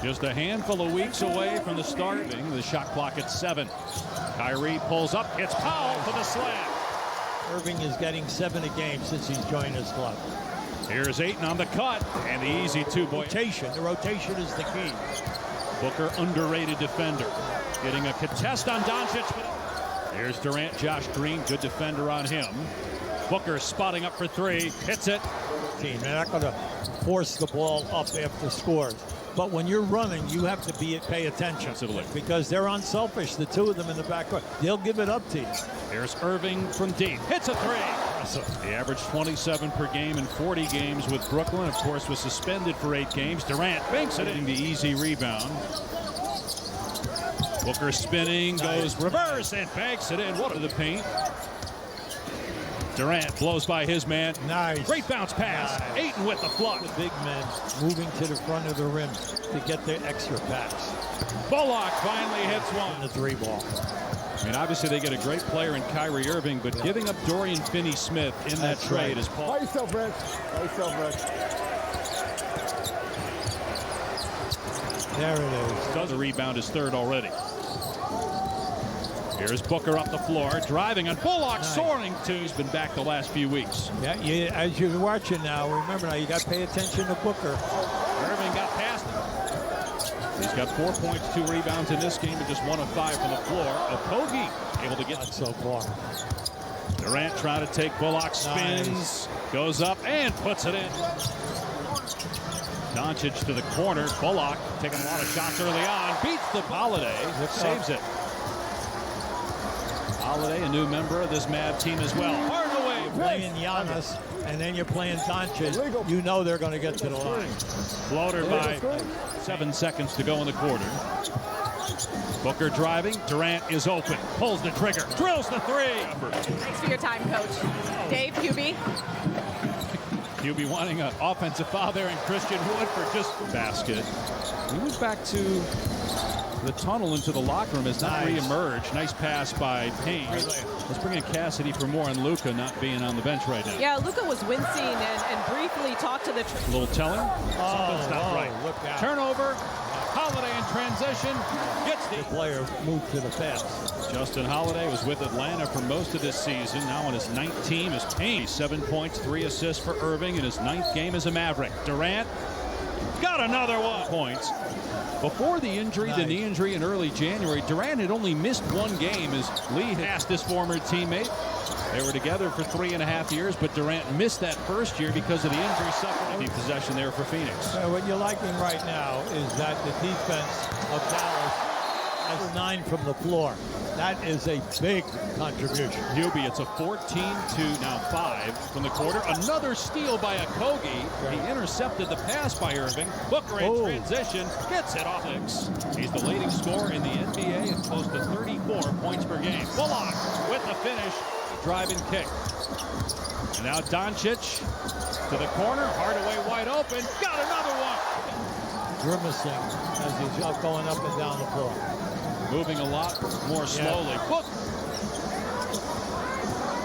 Just a handful of weeks away from the start. The shot clock at 7. Kyrie pulls up, hits Powell for the slam. Irving is getting 7 a game since he's joined his club. Here's Ayton on the cut, and the easy two-point. The rotation is the key. Booker, underrated defender. Getting a contest on Doncic. Here's Durant, Josh Green, good defender on him. Booker spotting up for 3, hits it. They're not going to force the ball up after scores. But when you're running, you have to pay attention because they're unselfish, the two of them in the backcourt. They'll give it up to you. Here's Irving from deep. Hits a 3. He averaged 27 per game in 40 games with Brooklyn. Of course, was suspended for 8 games. Durant banks it in. The easy rebound. Booker spinning, goes reverse and banks it in. What are the paint? Durant blows by his man. Nice. Great bounce pass. Nice. Ayton with the flush. The big men moving to the front of the rim to get their extra pass. Bullock finally hits one. And the 3-ball. I mean, obviously they get a great player in Kyrie Irving, but giving up Dorian Finney-Smith in that trade is Paul. By yourself, Rex. By yourself, Rex. There it is. Does the rebound his 3rd already. Here's Booker up the floor, driving on Bullock, soaring to. He's been back the last few weeks. Yeah, as you're watching now, remember now, you got to pay attention to Booker. Irving got past him. He's got 4 points, 2 rebounds in this game, but just 1 of 5 from the floor. Okogie able to get so far. Durant trying to take Bullock, spins, goes up and puts it in. Doncic to the corner. Bullock taking a lot of shots early on, beats the Holiday, saves it. Holiday, a new member of this Mav team as well. Hardaway playing Giannis, and then you're playing Doncic. You know they're going to get to the line. Floater by 7 seconds to go in the quarter. Booker driving. Durant is open. Pulls the trigger. Drills the 3. Thanks for your time, Coach. Dave, QB. QB wanting an offensive foul there, and Christian Wood for just basket. He was back to the tunnel into the locker room, has not re-emerged. Nice pass by Payne. Let's bring in Cassidy for more on Luka not being on the bench right now. Yeah, Luka was wincing and briefly talked to the... A little telling. Something's not right. Look out. Turnover. Holiday in transition. Gets the player moved to the pass. Justin Holiday was with Atlanta for most of this season. Now on his 9th team is Payne. 7 points, 3 assists for Irving in his 9th game as a Maverick. Durant got another 1 points. Before the injury, the knee injury in early January, Durant had only missed 1 game as Lee asked his former teammate. They were together for 3.5 years, but Durant missed that first year because of the injury suffered. The possession there for Phoenix. What you're liking right now is that the defense of Dallas has 9 from the floor. That is a big contribution. Hubie, it's a 14-2, now 5 from the quarter. Another steal by Okogie. He intercepted the pass by Irving. Booker in transition, gets it off. He's the leading scorer in the NBA and close to 34 points per game. Bullock with the finish, drive and kick. And now Doncic to the corner, Hardaway wide open, got another one. Grimacing as he's going up and down the floor. Moving a lot more slowly. Book.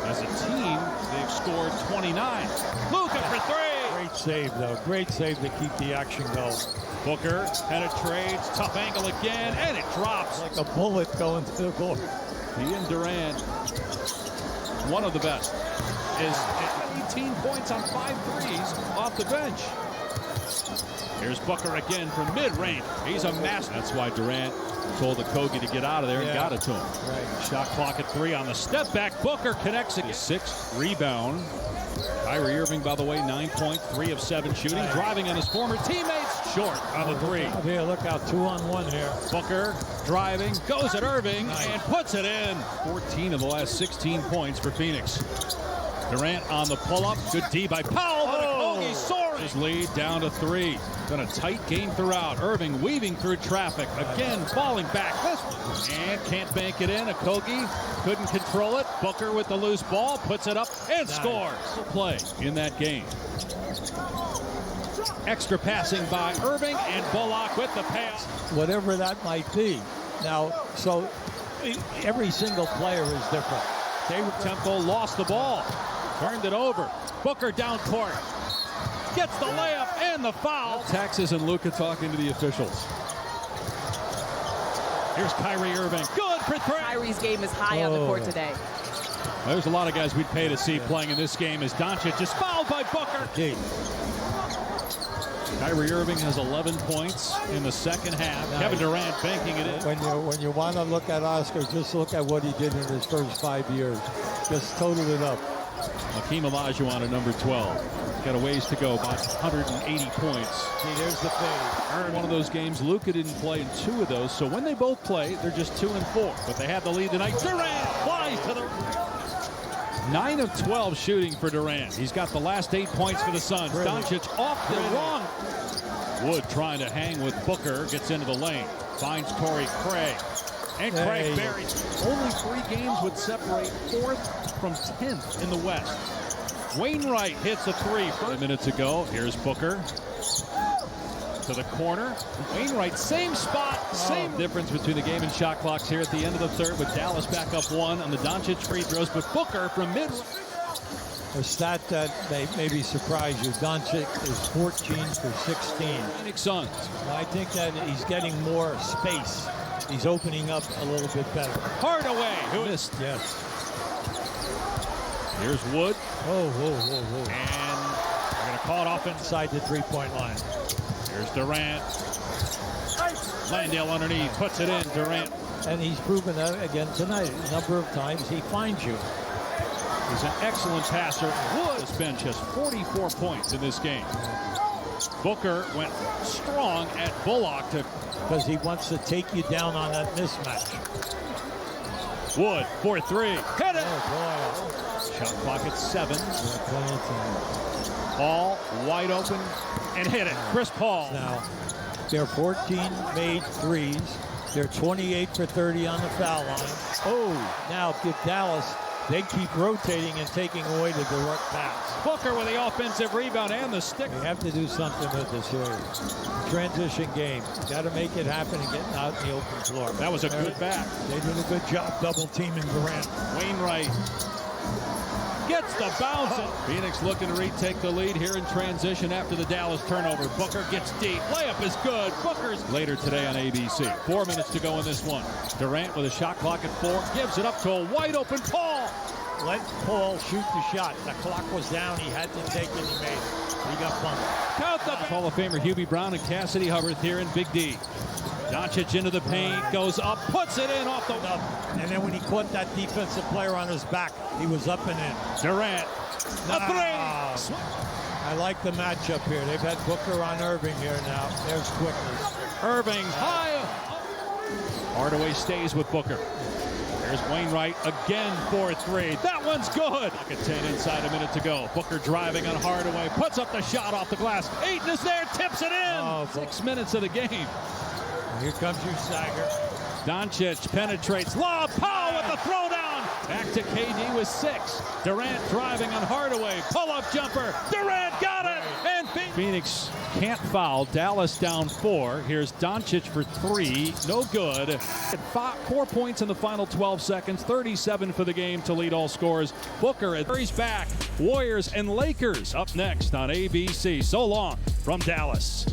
As a team, they've scored 29. Luka for 3. Great save, though. Great save to keep the action going. Booker penetrates, tough angle again, and it drops. Like a bullet going to the court. He and Durant, one of the best, is 18 points on 5 threes off the bench. Here's Booker again from mid-range. He's a master. That's why Durant told Okogie to get out of there and got it to him. Shot clock at 3 on the step back. Booker connects it. 6th rebound. Kyrie Irving, by the way, 9 points, 3 of 7 shooting. Driving on his former teammates. Short on the 3. Here, look out, 2-on-1 here. Booker driving, goes at Irving, and puts it in. 14 of the last 16 points for Phoenix. Durant on the pull-up. Good D by Powell, but Okogie soaring. His lead down to 3. Been a tight game throughout. Irving weaving through traffic. Again, falling back. And can't bank it in. Okogie couldn't control it. Booker with the loose ball. Puts it up and scores. Play in that game. Extra passing by Irving and Bullock with the pass. Whatever that might be. Now, so every single player is different. Temple lost the ball. Turned it over. Booker down court. gets the layup and the foul. Texas and Luka talking to the officials. Here's Kyrie Irving. Good for three. Kyrie's game is high on the court today. There's a lot of guys we'd pay to see playing in this game as Doncic is fouled by Booker. Kyrie Irving has 11 points in the second half. Nice. Kevin Durant banking it in. When you want to look at Oscar, just look at what he did in his first 5 years. Just total it up. Hakeem Olajuwon at number 12. Got a ways to go, about 180 points. See, there's the fade. One of those games, Luka didn't play in 2 of those, so when they both play, they're just 2 and 4. But they have the lead tonight. Durant flies to the 9 of 12 shooting for Durant. He's got the last 8 points for the Suns. Doncic off the wrong. Wood trying to hang with Booker, gets into the lane, finds Torrey Craig. And Craig buries. Only 3 games would separate 4th from 10th in the West. Wainwright hits a 3 5 minutes ago. Here's Booker to the corner. Wainwright, same spot, same difference between the game and shot clocks here at the end of the third, with Dallas back up 1 on the Doncic free throws, but Booker from mid. A stat that may be surprise you. Doncic is 14 for 16. Phoenix Suns. I think that he's getting more space. He's opening up a little bit better. Hardaway, who missed. Yes. Here's Wood. Whoa. And they're going to call it off inside the three-point line. Here's Durant. Landale underneath, puts it in. Durant. And he's proven that again tonight. A number of times he finds you. He's an excellent passer. Wood's bench has 44 points in this game. Booker went strong at Bullock because he wants to take you down on that mismatch. Wood for 3. Hit it! Oh, boy. Shot clock at 7. Paul wide open and hit it. Chris Paul. Now, they're 14 made threes. They're 28 for 30 on the foul line. Oh, now give Dallas. They keep rotating and taking away the direct pass. Booker with the offensive rebound and the stick. They have to do something with this series. Transition game. Got to make it happen and get out in the open floor. That was a good back. They did a good job double teaming Durant. Wainwright gets the bounce. Phoenix looking to retake the lead here in transition after the Dallas turnover. Booker gets deep. Layup is good. Booker's later today on ABC. 4 minutes to go in this one. Durant with a shot clock at 4. Gives it up to a wide open Paul. Let Paul shoot the shot. The clock was down. He had to take it. He made it. He got bumped. Count the Hall of Famer Hubie Brown and Cassidy Hubbard here in Big D. Doncic into the paint, goes up, puts it in off the up. And then when he caught that defensive player on his back, he was up and in. Durant, a 3. I like the matchup here. They've had Booker on Irving here now. There's quickness. Irving high. Hardaway stays with Booker. There's Wainwright again for 3. That one's good. Pocket 10 inside a minute to go. Booker driving on Hardaway, puts up the shot off the glass. Ayton is there, tips it in. 6 minutes of the game. Here comes your stagger. Doncic penetrates. Lob. Powell with the throwdown. Back to KD with 6. Durant driving on Hardaway. Pull-up jumper. Durant got it. And Phoenix can't foul. Dallas down 4. Here's Doncic for 3. No good. 4 points in the final 12 seconds. 37 for the game to lead all scores. Booker he's back. Warriors and Lakers up next on ABC. So long from Dallas.